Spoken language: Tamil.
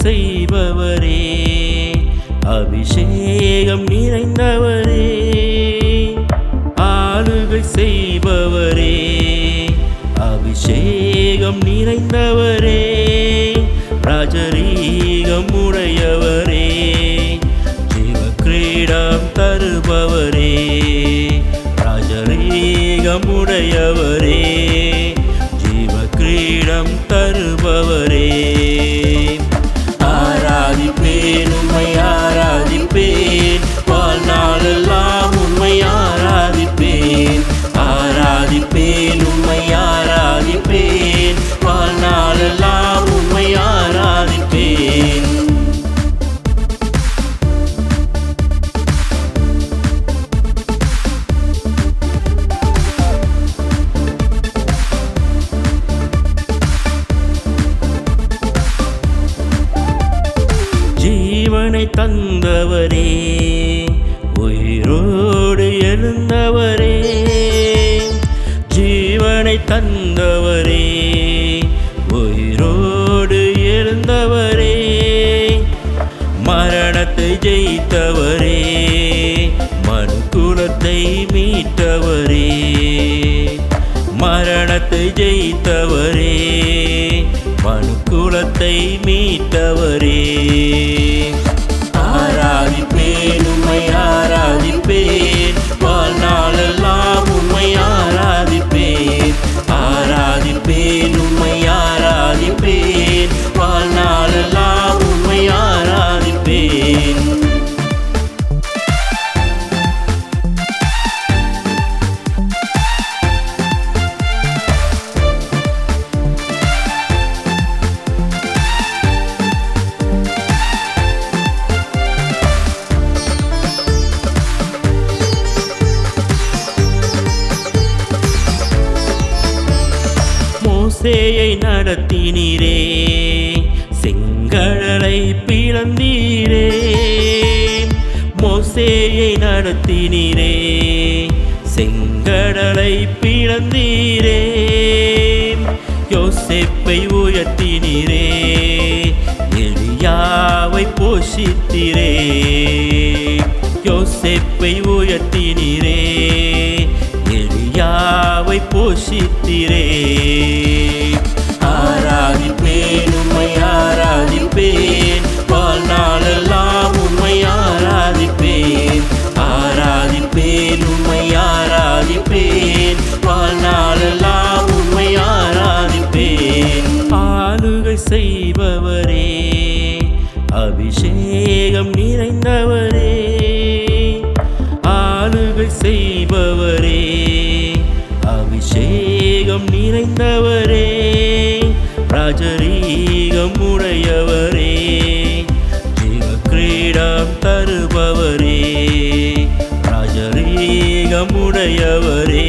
செய்பவரே, அபிஷேகம் நிறைந்தவரே, ஆளுகை செய்பவரே, அபிஷேகம் நிறைந்தவரே, ராஜரீகம் உடையவரே, ஜீவ கிரீடம் தருபவரே, ராஜரீகம் உடையவரே, ஜீவ கிரீடம் தருபவரே. ஆராதிப்பேன், உம்மை ஆராதிப்பேன், வாழ்நாளெல்லாம் உம்மை ஆராதிப்பேன். ஆராதிப்பேன், உம்மை ஆராதிப்பேன், வாழ்நாளெல்லாம் உம்மை ஆராதிப்பேன். ஜீவனை தந்தவரே, உயிரோடு எழுந்தவரே, ஜீவனை தந்தவரே, உயிரோடு எழுந்தவரே, மரணத்தை ஜெயித்தவரே, மனுக்குலத்தை மீட்டவரே, மரணத்தை ஜெயித்தவரே, மனுக்குலத்தை மீட்டவரே. ஆராதிப்பேன், உம்மை ஆராதிப்பேன், வாழ்நாளெல்லாம் உம்மை ஆராதிப்பேன். ஆராதிப்பேன், உம்மை ஆராதிப்பேன், வாழ்நாளெல்லாம் உம்மை ஆராதிப்பேன். மோசேயை நடத்தினீரே, செங்கடலை பிளந்தீரே, மோசேயை நடத்தினீரே, செங்கடலை பிளந்தீரே, யோசேப்பை உயர்த்தினீரே, எலியாவை போஷித்தீரே, யோசேப்பை உயர்த்தினீரே, எலியாவை போஷித்தீரே. ஆராதிப்பேன், உம்மை ஆராதிப்பேன், வாழ்நாளெல்லாம் உம்மை ஆராதிப்பேன். ஆராதிப்பேன், உம்மை ஆராதிப்பேன், வாழ்நாளெல்லாம் உம்மை ஆராதிப்பேன். ஆளுகை செய்பவரே, அபிஷேகம் நிறைந்தவரே, ஆளுகை செய்பவரே, அபிஷேகம் நிறைந்தவரே, ராஜரீகம் உடையவரே, ஜீவ கிரீடம் தருபவரே, ராஜரீகம் உடையவரே.